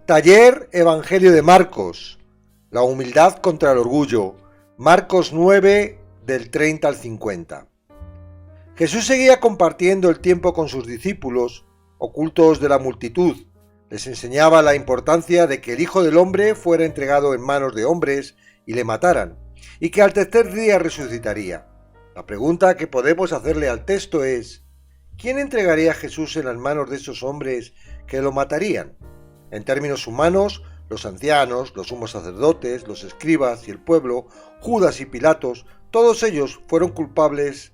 Taller Evangelio de Marcos. La humildad contra el orgullo. Marcos 9, del 30 al 50. Jesús seguía compartiendo el tiempo con sus discípulos, ocultos de la multitud. Les enseñaba la importancia de que el Hijo del Hombre fuera entregado en manos de hombres y le mataran, y que al tercer día resucitaría. La pregunta que podemos hacerle al texto es: ¿quién entregaría a Jesús en las manos de esos hombres que lo matarían? En términos humanos, los ancianos, los sumos sacerdotes, los escribas y el pueblo, Judas y Pilatos, todos ellos fueron culpables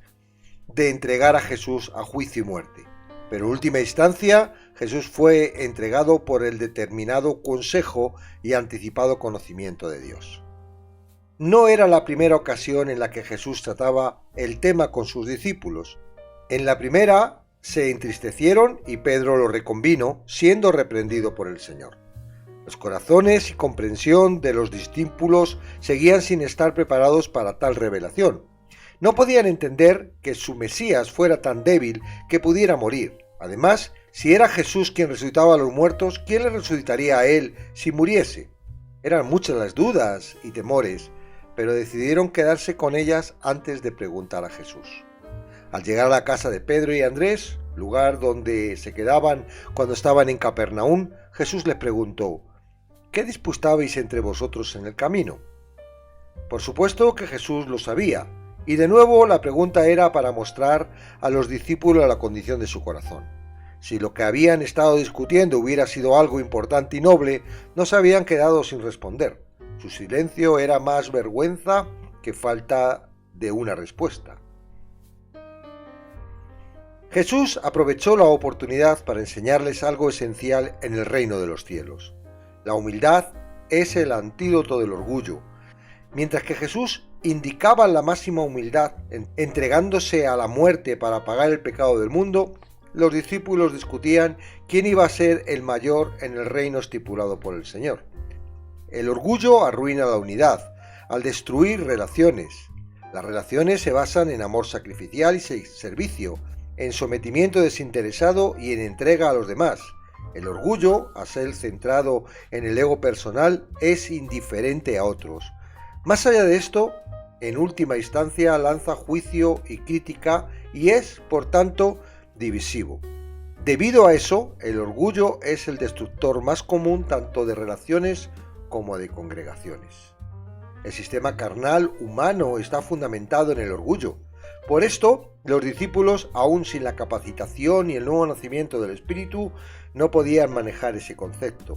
de entregar a Jesús a juicio y muerte. Pero en última instancia, Jesús fue entregado por el determinado consejo y anticipado conocimiento de Dios. No era la primera ocasión en la que Jesús trataba el tema con sus discípulos. En la primera se entristecieron y Pedro lo reconvino, siendo reprendido por el Señor. Los corazones y comprensión de los discípulos seguían sin estar preparados para tal revelación. No podían entender que su Mesías fuera tan débil que pudiera morir. Además, si era Jesús quien resucitaba a los muertos, ¿quién le resucitaría a él si muriese? Eran muchas las dudas y temores, pero decidieron quedarse con ellas antes de preguntar a Jesús. Al llegar a la casa de Pedro y Andrés, lugar donde se quedaban cuando estaban en Capernaum, Jesús les preguntó: ¿qué disputabais entre vosotros en el camino? Por supuesto que Jesús lo sabía, y de nuevo la pregunta era para mostrar a los discípulos la condición de su corazón. Si lo que habían estado discutiendo hubiera sido algo importante y noble, no se habían quedado sin responder. Su silencio era más vergüenza que falta de una respuesta. Jesús aprovechó la oportunidad para enseñarles algo esencial en el reino de los cielos. La humildad es el antídoto del orgullo. Mientras que Jesús indicaba la máxima humildad, entregándose a la muerte para pagar el pecado del mundo, los discípulos discutían quién iba a ser el mayor en el reino estipulado por el Señor. El orgullo arruina la unidad, al destruir relaciones. Las relaciones se basan en amor sacrificial y servicio, en sometimiento desinteresado y en entrega a los demás. El orgullo, al ser centrado en el ego personal, es indiferente a otros. Más allá de esto, en última instancia lanza juicio y crítica y es, por tanto, divisivo. Debido a eso, el orgullo es el destructor más común tanto de relaciones como de congregaciones. El sistema carnal humano está fundamentado en el orgullo. Por esto, los discípulos, aún sin la capacitación y el nuevo nacimiento del Espíritu, no podían manejar ese concepto.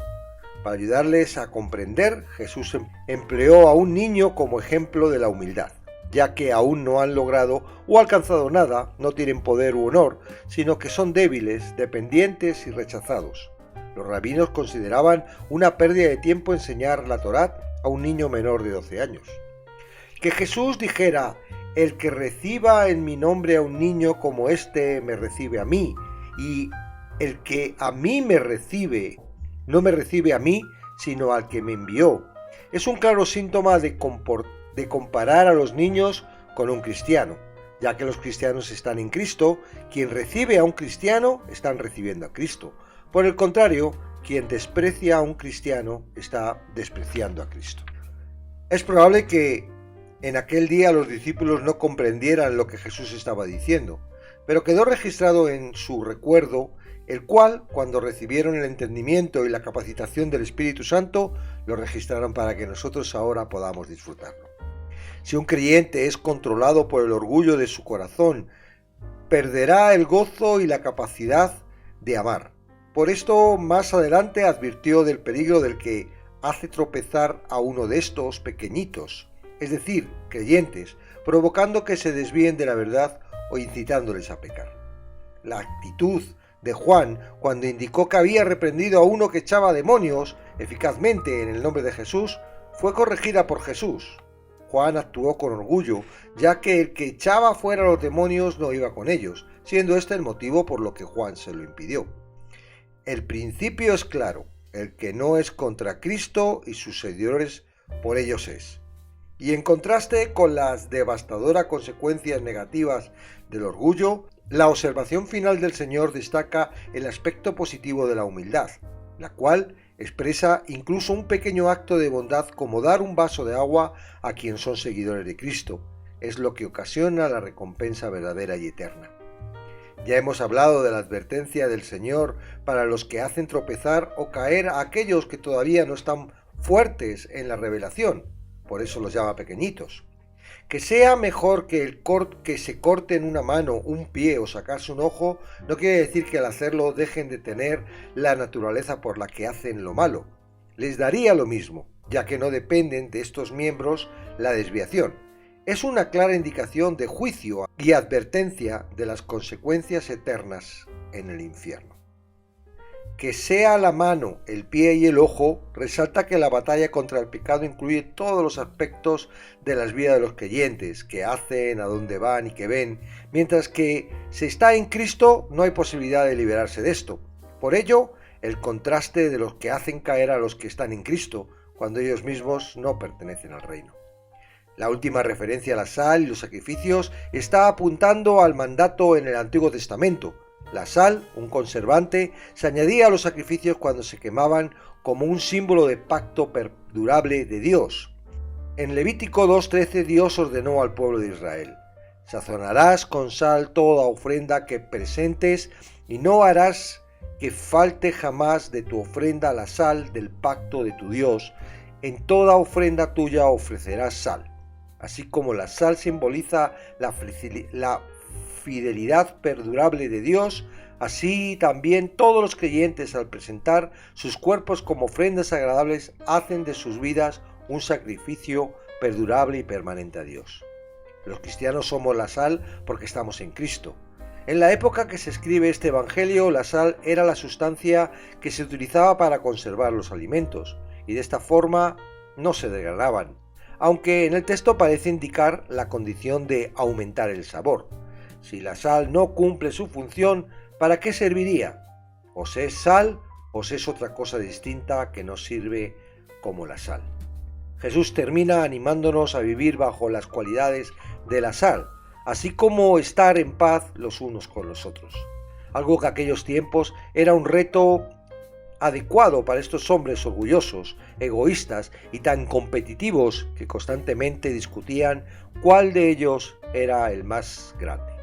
Para ayudarles a comprender, Jesús empleó a un niño como ejemplo de la humildad, ya que aún no han logrado o alcanzado nada, no tienen poder u honor, sino que son débiles, dependientes y rechazados. Los rabinos consideraban una pérdida de tiempo enseñar la Torá a un niño menor de 12 años. Que Jesús dijera: el que reciba en mi nombre a un niño como este me recibe a mí, y el que a mí me recibe no me recibe a mí, sino al que me envió, es un claro síntoma de comparar a los niños con un cristiano, ya que los cristianos están en Cristo. Quien recibe a un cristiano están recibiendo a Cristo. Por el contrario, quien desprecia a un cristiano está despreciando a Cristo. Es probable que en aquel día los discípulos no comprendieran lo que Jesús estaba diciendo, pero quedó registrado en su recuerdo, el cual, cuando recibieron el entendimiento y la capacitación del Espíritu Santo, lo registraron para que nosotros ahora podamos disfrutarlo. Si un creyente es controlado por el orgullo de su corazón, perderá el gozo y la capacidad de amar. Por esto, más adelante advirtió del peligro del que hace tropezar a uno de estos pequeñitos, es decir, creyentes, provocando que se desvíen de la verdad o incitándoles a pecar. La actitud de Juan, cuando indicó que había reprendido a uno que echaba demonios eficazmente en el nombre de Jesús, fue corregida por Jesús. Juan actuó con orgullo, ya que el que echaba fuera a los demonios no iba con ellos, siendo este el motivo por lo que Juan se lo impidió. El principio es claro: el que no es contra Cristo y sus seguidores, por ellos es. Y en contraste con las devastadoras consecuencias negativas del orgullo, la observación final del Señor destaca el aspecto positivo de la humildad, la cual Expresa incluso un pequeño acto de bondad como dar un vaso de agua a quien son seguidores de Cristo. Es lo que ocasiona la recompensa verdadera y eterna. Ya hemos hablado de la advertencia del Señor para los que hacen tropezar o caer a aquellos que todavía no están fuertes en la revelación, por eso los llama pequeñitos. Que sea mejor que se corten una mano, un pie o sacarse un ojo, no quiere decir que al hacerlo dejen de tener la naturaleza por la que hacen lo malo. Les daría lo mismo, ya que no dependen de estos miembros la desviación. Es una clara indicación de juicio y advertencia de las consecuencias eternas en el infierno. Que sea la mano, el pie y el ojo resalta que la batalla contra el pecado incluye todos los aspectos de las vidas de los creyentes, qué hacen, a dónde van y qué ven. Mientras que se está en Cristo no hay posibilidad de liberarse de esto. Por ello, el contraste de los que hacen caer a los que están en Cristo, cuando ellos mismos no pertenecen al reino. La última referencia a la sal y los sacrificios está apuntando al mandato en el Antiguo Testamento. La sal, un conservante, se añadía a los sacrificios cuando se quemaban como un símbolo de pacto perdurable de Dios. En Levítico 2:13 Dios ordenó al pueblo de Israel: sazonarás con sal toda ofrenda que presentes y no harás que falte jamás de tu ofrenda la sal del pacto de tu Dios. En toda ofrenda tuya ofrecerás sal. Así como la sal simboliza la fidelidad perdurable de Dios, así también todos los creyentes, al presentar sus cuerpos como ofrendas agradables, hacen de sus vidas un sacrificio perdurable y permanente a Dios. Los cristianos somos la sal porque estamos en Cristo. En la época que se escribe este evangelio, la sal era la sustancia que se utilizaba para conservar los alimentos, y de esta forma no se degradaban, aunque en el texto parece indicar la condición de aumentar el sabor. Si la sal no cumple su función, ¿para qué serviría? O se es sal o se es otra cosa distinta que no sirve como la sal. Jesús termina animándonos a vivir bajo las cualidades de la sal, así como estar en paz los unos con los otros. Algo que aquellos tiempos era un reto adecuado para estos hombres orgullosos, egoístas y tan competitivos que constantemente discutían cuál de ellos era el más grande.